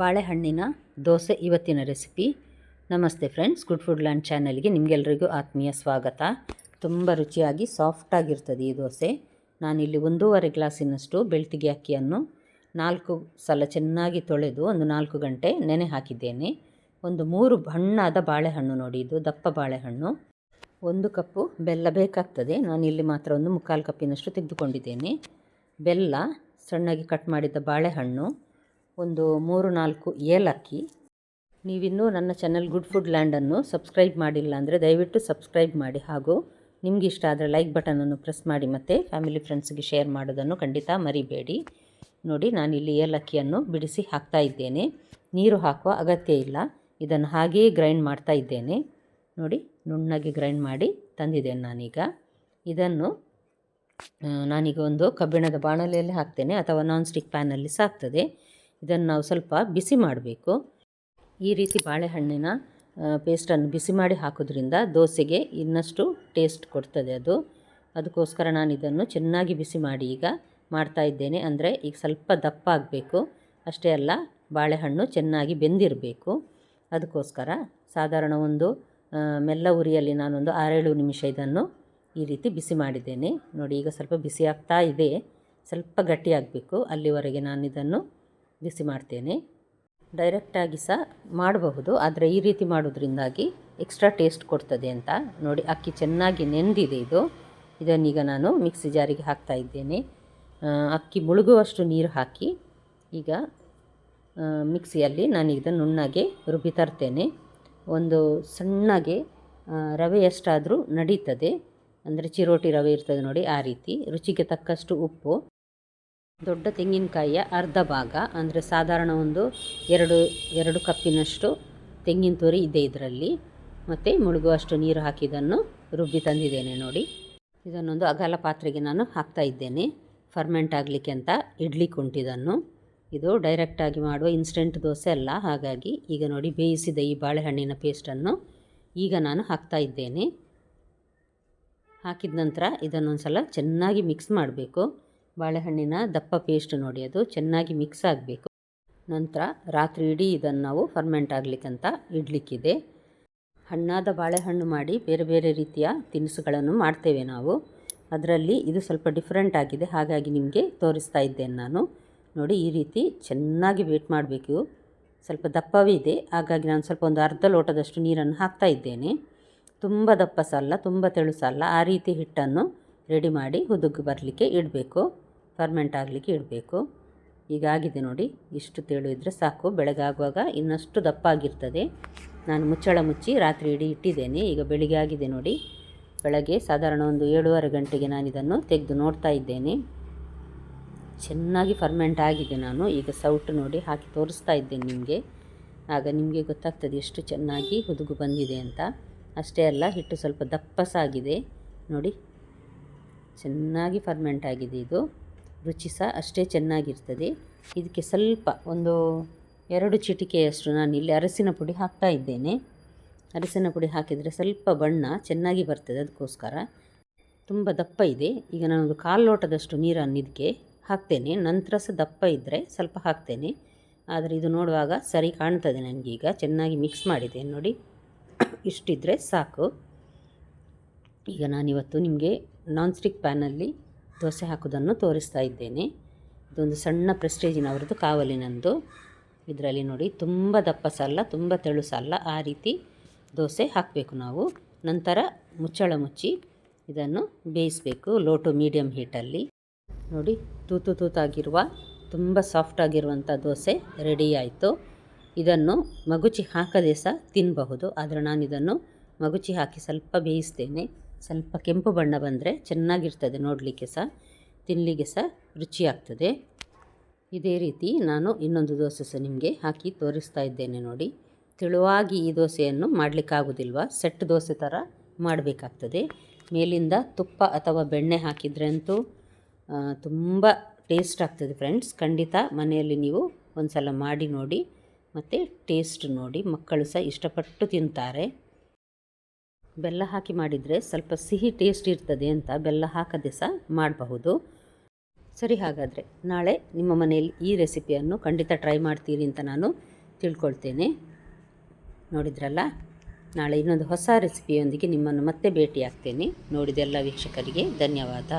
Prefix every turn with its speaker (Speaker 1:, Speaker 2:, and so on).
Speaker 1: ಬಾಳೆಹಣ್ಣಿನ ದೋಸೆ ಇವತ್ತಿನ ರೆಸಿಪಿ. ನಮಸ್ತೆ ಫ್ರೆಂಡ್ಸ್, ಗುಡ್ ಫುಡ್ ಲ್ಯಾಂಡ್ ಚಾನಲ್ಗೆ ನಿಮಗೆಲ್ಲರಿಗೂ ಆತ್ಮೀಯ ಸ್ವಾಗತ. ತುಂಬ ರುಚಿಯಾಗಿ ಸಾಫ್ಟಾಗಿರ್ತದೆ ಈ ದೋಸೆ. ನಾನಿಲ್ಲಿ 1.5 ಗ್ಲಾಸಿನಷ್ಟು ಬೆಳ್ತಿಗೆ ಅಕ್ಕಿಯನ್ನು 4 ಸಲ ಚೆನ್ನಾಗಿ ತೊಳೆದು ಒಂದು 4 ಗಂಟೆ ನೆನೆ ಹಾಕಿದ್ದೇನೆ. ಒಂದು 3 ಹಣ್ಣಾದ ಬಾಳೆಹಣ್ಣು ನೋಡಿ, ಇದು ದಪ್ಪ ಬಾಳೆಹಣ್ಣು. 1 ಕಪ್ಪು ಬೆಲ್ಲ ಬೇಕಾಗ್ತದೆ. ನಾನಿಲ್ಲಿ ಮಾತ್ರ ಒಂದು 3/4 ಕಪ್ಪಿನಷ್ಟು ತೆಗೆದುಕೊಂಡಿದ್ದೇನೆ. ಬೆಲ್ಲ, ಸಣ್ಣಗೆ ಕಟ್ ಮಾಡಿದ ಬಾಳೆಹಣ್ಣು, ಒಂದು 3-4 ಏಲಕ್ಕಿ. ನೀವಿನ್ನೂ ನನ್ನ ಚಾನಲ್ ಗುಡ್ ಫುಡ್ ಲ್ಯಾಂಡನ್ನು ಸಬ್ಸ್ಕ್ರೈಬ್ ಮಾಡಿಲ್ಲ ಅಂದರೆ ದಯವಿಟ್ಟು ಸಬ್ಸ್ಕ್ರೈಬ್ ಮಾಡಿ, ಹಾಗೂ ನಿಮ್ಗೆ ಇಷ್ಟ ಆದರೆ ಲೈಕ್ ಬಟನನ್ನು ಪ್ರೆಸ್ ಮಾಡಿ ಮತ್ತು ಫ್ಯಾಮಿಲಿ ಫ್ರೆಂಡ್ಸ್ಗೆ ಶೇರ್ ಮಾಡೋದನ್ನು ಖಂಡಿತ ಮರಿಬೇಡಿ. ನೋಡಿ, ನಾನಿಲ್ಲಿ ಏಲಕ್ಕಿಯನ್ನು ಬಿಡಿಸಿ ಹಾಕ್ತಾ ಇದ್ದೇನೆ. ನೀರು ಹಾಕುವ ಅಗತ್ಯ ಇಲ್ಲ, ಇದನ್ನು ಹಾಗೆಯೇ ಗ್ರೈಂಡ್ ಮಾಡ್ತಾ ಇದ್ದೇನೆ. ನೋಡಿ, ನುಣ್ಣಗೆ ಗ್ರೈಂಡ್ ಮಾಡಿ ತಂದಿದ್ದೇನೆ ನಾನೀಗ. ಇದನ್ನು ನಾನೀಗ ಒಂದು ಕಬ್ಬಿಣದ ಬಾಣಲೆಯಲ್ಲಿ ಹಾಕ್ತೇನೆ, ಅಥವಾ ನಾನ್ ಸ್ಟಿಕ್ ಪ್ಯಾನಲ್ಲಿ ಸಾಕ್ತದೆ. ಇದನ್ನು ನಾವು ಸ್ವಲ್ಪ ಬಿಸಿ ಮಾಡಬೇಕು. ಈ ರೀತಿ ಬಾಳೆಹಣ್ಣಿನ ಪೇಸ್ಟನ್ನು ಬಿಸಿ ಮಾಡಿ ಹಾಕೋದ್ರಿಂದ ದೋಸೆಗೆ ಇನ್ನಷ್ಟು ಟೇಸ್ಟ್ ಕೊಡ್ತದೆ ಅದಕ್ಕೋಸ್ಕರ ನಾನು ಇದನ್ನು ಚೆನ್ನಾಗಿ ಬಿಸಿ ಮಾಡಿ ಈಗ ಮಾಡ್ತಾ ಇದ್ದೇನೆ. ಅಂದರೆ ಈಗ ಸ್ವಲ್ಪ ದಪ್ಪ ಆಗಬೇಕು ಅಷ್ಟೇ ಅಲ್ಲ, ಬಾಳೆಹಣ್ಣು ಚೆನ್ನಾಗಿ ಬೆಂದಿರಬೇಕು. ಅದಕ್ಕೋಸ್ಕರ ಸಾಧಾರಣ ಒಂದು ಮೆಲ್ಲ ಉರಿಯಲ್ಲಿ ನಾನೊಂದು 6-7 ನಿಮಿಷ ಇದನ್ನು ಈ ರೀತಿ ಬಿಸಿ ಮಾಡಿದ್ದೇನೆ. ನೋಡಿ, ಈಗ ಸ್ವಲ್ಪ ಬಿಸಿ ಆಗ್ತಾ ಇದೆ, ಸ್ವಲ್ಪ ಗಟ್ಟಿಯಾಗಬೇಕು, ಅಲ್ಲಿವರೆಗೆ ನಾನು ಇದನ್ನು ಬಿಸಿ ಮಾಡ್ತೇನೆ. ಡೈರೆಕ್ಟಾಗಿ ಸಹ ಮಾಡಬಹುದು, ಆದರೆ ಈ ರೀತಿ ಮಾಡೋದ್ರಿಂದಾಗಿ ಎಕ್ಸ್ಟ್ರಾ ಟೇಸ್ಟ್ ಕೊಡ್ತದೆ ಅಂತ. ನೋಡಿ, ಅಕ್ಕಿ ಚೆನ್ನಾಗಿ ನೆಂದಿದೆ ಇದನ್ನೀಗ ನಾನು ಮಿಕ್ಸಿ ಜಾರಿಗೆ ಹಾಕ್ತಾ ಇದ್ದೇನೆ. ಅಕ್ಕಿ ಮುಳುಗುವಷ್ಟು ನೀರು ಹಾಕಿ ಈಗ ಮಿಕ್ಸಿಯಲ್ಲಿ ನಾನು ಇದನ್ನು ನುಣ್ಣಗೆ ರುಬ್ಬಿ ತರ್ತೇನೆ. ಒಂದು ಸಣ್ಣಗೆ ರವೆ ಎಷ್ಟಾದರೂ ನಡೀತದೆ, ಅಂದರೆ ಚಿರೋಟಿ ರವೆ ಇರ್ತದೆ ನೋಡಿ, ಆ ರೀತಿ. ರುಚಿಗೆ ತಕ್ಕಷ್ಟು ಉಪ್ಪು, ದೊಡ್ಡ ತೆಂಗಿನಕಾಯಿಯ ಅರ್ಧ ಭಾಗ, ಅಂದರೆ ಸಾಧಾರಣ ಒಂದು 2 ಕಪ್ಪಿನಷ್ಟು ತೆಂಗಿನ ತುರಿ ಇದೆ ಇದರಲ್ಲಿ. ಮತ್ತು ಮುಳುಗುವಷ್ಟು ನೀರು ಹಾಕಿದ್ದನ್ನು ರುಬ್ಬಿ ತಂದಿದ್ದೇನೆ ನೋಡಿ. ಇದನ್ನೊಂದು ಅಗಲ ಪಾತ್ರೆಗೆ ನಾನು ಹಾಕ್ತಾ ಇದ್ದೇನೆ, ಫರ್ಮೆಂಟ್ ಆಗಲಿಕ್ಕೆ ಅಂತ ಇಡ್ಲಿಕ್ಕೆ ಉಂಟಿದನ್ನು. ಇದು ಡೈರೆಕ್ಟಾಗಿ ಮಾಡುವ ಇನ್ಸ್ಟೆಂಟ್ ದೋಸೆ ಅಲ್ಲ, ಹಾಗಾಗಿ ಈಗ ನೋಡಿ ಬೇಯಿಸಿದ ಈ ಬಾಳೆಹಣ್ಣಿನ ಪೇಸ್ಟನ್ನು ಈಗ ನಾನು ಹಾಕ್ತಾ ಇದ್ದೇನೆ. ಹಾಕಿದ ನಂತರ ಇದನ್ನೊಂದು ಸಲ ಚೆನ್ನಾಗಿ ಮಿಕ್ಸ್ ಮಾಡಬೇಕು. ಬಾಳೆಹಣ್ಣಿನ ದಪ್ಪ ಪೇಸ್ಟ್ ನೋಡಿ, ಅದು ಚೆನ್ನಾಗಿ ಮಿಕ್ಸ್ ಆಗಬೇಕು. ನಂತರ ರಾತ್ರಿ ಇಡೀ ಇದನ್ನು ನಾವು ಫರ್ಮೆಂಟ್ ಆಗಲಿಕ್ಕಂತ ಇಡಲಿಕ್ಕಿದೆ. ಹಣ್ಣಾದ ಬಾಳೆಹಣ್ಣು ಮಾಡಿ ಬೇರೆ ಬೇರೆ ರೀತಿಯ ತಿನಿಸುಗಳನ್ನು ಮಾಡ್ತೇವೆ ನಾವು. ಅದರಲ್ಲಿ ಇದು ಸ್ವಲ್ಪ ಡಿಫ್ರೆಂಟ್ ಆಗಿದೆ, ಹಾಗಾಗಿ ನಿಮಗೆ ತೋರಿಸ್ತಾ ಇದ್ದೇನೆ ನಾನು. ನೋಡಿ, ಈ ರೀತಿ ಚೆನ್ನಾಗಿ ವೇಟ್ ಮಾಡಬೇಕು. ಸ್ವಲ್ಪ ದಪ್ಪವೇ ಇದೆ, ಹಾಗಾಗಿ ನಾನು ಸ್ವಲ್ಪ ಒಂದು ಅರ್ಧ ಲೋಟದಷ್ಟು ನೀರನ್ನು ಹಾಕ್ತಾ ಇದ್ದೇನೆ. ತುಂಬ ದಪ್ಪ ಸಹ ಅಲ್ಲ, ತುಂಬ ತೆಳು ಸಹ ಅಲ್ಲ, ಆ ರೀತಿ ಹಿಟ್ಟನ್ನು ರೆಡಿ ಮಾಡಿ ಹುದುಗು ಬರಲಿಕ್ಕೆ ಇಡಬೇಕು, ಫರ್ಮೆಂಟ್ ಆಗಲಿಕ್ಕೆ ಇಡಬೇಕು. ಈಗಾಗಿದೆ ನೋಡಿ, ಇಷ್ಟು ತೆಳು ಇದ್ದರೆ ಸಾಕು. ಬೆಳಗಾಗುವಾಗ ಇನ್ನಷ್ಟು ದಪ್ಪ ಆಗಿರ್ತದೆ. ನಾನು ಮುಚ್ಚಳ ಮುಚ್ಚಿ ರಾತ್ರಿ ಇಡೀ ಇಟ್ಟಿದ್ದೇನೆ. ಈಗ ಬೆಳಿಗ್ಗೆ ಆಗಿದೆ ನೋಡಿ. ಬೆಳಗ್ಗೆ ಸಾಧಾರಣ ಒಂದು 7:30 ಗಂಟೆಗೆ ನಾನು ಇದನ್ನು ತೆಗೆದು ನೋಡ್ತಾ ಇದ್ದೇನೆ. ಚೆನ್ನಾಗಿ ಫರ್ಮೆಂಟ್ ಆಗಿದೆ. ನಾನು ಈಗ ಸೌಟು ನೋಡಿ ಹಾಕಿ ತೋರಿಸ್ತಾ ಇದ್ದೇನೆ ನಿಮಗೆ, ಆಗ ನಿಮಗೆ ಗೊತ್ತಾಗ್ತದೆ ಎಷ್ಟು ಚೆನ್ನಾಗಿ ಹುದುಗು ಬಂದಿದೆ ಅಂತ. ಅಷ್ಟೇ ಅಲ್ಲ, ಹಿಟ್ಟು ಸ್ವಲ್ಪ ದಪ್ಪ ಸಹ ಆಗಿದೆ ನೋಡಿ, ಚೆನ್ನಾಗಿ ಫರ್ಮೆಂಟ್ ಆಗಿದೆ. ಇದು ರುಚಿ ಸಹ ಅಷ್ಟೇ ಚೆನ್ನಾಗಿರ್ತದೆ. ಇದಕ್ಕೆ ಸ್ವಲ್ಪ ಒಂದು 2 ಚಿಟಿಕೆಯಷ್ಟು ನಾನಿಲ್ಲಿ ಅರಸಿನ ಪುಡಿ ಹಾಕ್ತಾ ಇದ್ದೇನೆ. ಅರಸಿನ ಪುಡಿ ಹಾಕಿದರೆ ಸ್ವಲ್ಪ ಬಣ್ಣ ಚೆನ್ನಾಗಿ ಬರ್ತದೆ, ಅದಕ್ಕೋಸ್ಕರ. ತುಂಬ ದಪ್ಪ ಇದೆ. ಈಗ ನಾನೊಂದು 1/4 ಲೋಟದಷ್ಟು ನೀರನ್ನು ಇದಕ್ಕೆ ಹಾಕ್ತೇನೆ. ನಂತರ ಸಹ ದಪ್ಪ ಇದ್ದರೆ ಸ್ವಲ್ಪ ಹಾಕ್ತೇನೆ, ಆದರೆ ಇದು ನೋಡುವಾಗ ಸರಿ ಕಾಣ್ತದೆ ನನಗೀಗ. ಚೆನ್ನಾಗಿ ಮಿಕ್ಸ್ ಮಾಡಿದ್ದೇನೆ ನೋಡಿ, ಇಷ್ಟಿದ್ರೆ ಸಾಕು. ಈಗ ನಾನಿವತ್ತು ನಿಮಗೆ ನಾನ್ ಸ್ಟಿಕ್ ಪ್ಯಾನಲ್ಲಿ ದೋಸೆ ಹಾಕೋದನ್ನು ತೋರಿಸ್ತಾ ಇದ್ದೇನೆ. ಇದೊಂದು ಸಣ್ಣ ಪ್ರೆಸ್ಟೇಜಿನವರದ್ದು, ಕಾವಲಿನಂದು. ಇದರಲ್ಲಿ ನೋಡಿ, ತುಂಬ ದಪ್ಪ ಸಹ ಅಲ್ಲ, ತುಂಬ ತೆಳು ಸಹ ಅಲ್ಲ, ಆ ರೀತಿ ದೋಸೆ ಹಾಕಬೇಕು ನಾವು. ನಂತರ ಮುಚ್ಚಳ ಮುಚ್ಚಿ ಇದನ್ನು ಬೇಯಿಸಬೇಕು, ಲೋ ಟು ಮೀಡಿಯಮ್ ಹೀಟಲ್ಲಿ. ನೋಡಿ, ತೂತಾಗಿರುವ ತುಂಬ ಸಾಫ್ಟಾಗಿರುವಂಥ ದೋಸೆ ರೆಡಿ ಆಯಿತು. ಇದನ್ನು ಮಗುಚಿ ಹಾಕದೆ ಸಹ ತಿನ್ನಬಹುದು, ಆದರೆ ನಾನಿದನ್ನು ಮಗುಚಿ ಹಾಕಿ ಸ್ವಲ್ಪ ಬೇಯಿಸ್ತೇನೆ. ಸ್ವಲ್ಪ ಕೆಂಪು ಬಣ್ಣ ಬಂದರೆ ಚೆನ್ನಾಗಿರ್ತದೆ, ನೋಡಲಿಕ್ಕೆ ಸಹ ತಿನ್ನಲಿಕ್ಕೆ ಸಹ ರುಚಿಯಾಗ್ತದೆ. ಇದೇ ರೀತಿ ನಾನು ಇನ್ನೊಂದು ದೋಸೆ ಸಹ ನಿಮಗೆ ಹಾಕಿ ತೋರಿಸ್ತಾ ಇದ್ದೇನೆ ನೋಡಿ. ತೆಳುವಾಗಿ ಈ ದೋಸೆಯನ್ನು ಮಾಡಲಿಕ್ಕಾಗೋದಿಲ್ವ, ಸೆಟ್ ದೋಸೆ ಥರ ಮಾಡಬೇಕಾಗ್ತದೆ. ಮೇಲಿಂದ ತುಪ್ಪ ಅಥವಾ ಬೆಣ್ಣೆ ಹಾಕಿದರೆ ಅಂತೂ ತುಂಬ ಟೇಸ್ಟ್ ಆಗ್ತದೆ ಫ್ರೆಂಡ್ಸ್. ಖಂಡಿತ ಮನೆಯಲ್ಲಿ ನೀವು ಒಂದು ಸಲ ಮಾಡಿ ನೋಡಿ, ಮತ್ತು ಟೇಸ್ಟ್ ನೋಡಿ. ಮಕ್ಕಳು ಸಹ ಇಷ್ಟಪಟ್ಟು ತಿಂತಾರೆ. ಬೆಲ್ಲ ಹಾಕಿ ಮಾಡಿದರೆ ಸ್ವಲ್ಪ ಸಿಹಿ ಟೇಸ್ಟ್ ಇರ್ತದೆ ಅಂತ ಬೆಲ್ಲ ಹಾಕದೆ ಸಹ ಮಾಡಬಹುದು. ಸರಿ, ಹಾಗಾದರೆ ನಾಳೆ ನಿಮ್ಮ ಮನೆಯಲ್ಲಿ ಈ ರೆಸಿಪಿಯನ್ನು ಖಂಡಿತ ಟ್ರೈ ಮಾಡ್ತೀರಿ ಅಂತ ನಾನು ತಿಳ್ಕೊಳ್ತೇನೆ. ನೋಡಿದ್ರಲ್ಲ, ನಾಳೆ ಇನ್ನೊಂದು ಹೊಸ ರೆಸಿಪಿಯೊಂದಿಗೆ ನಿಮ್ಮನ್ನು ಮತ್ತೆ ಭೇಟಿಯಾಗ್ತೇನೆ. ನೋಡಿದ ಎಲ್ಲ ವೀಕ್ಷಕರಿಗೆ ಧನ್ಯವಾದ.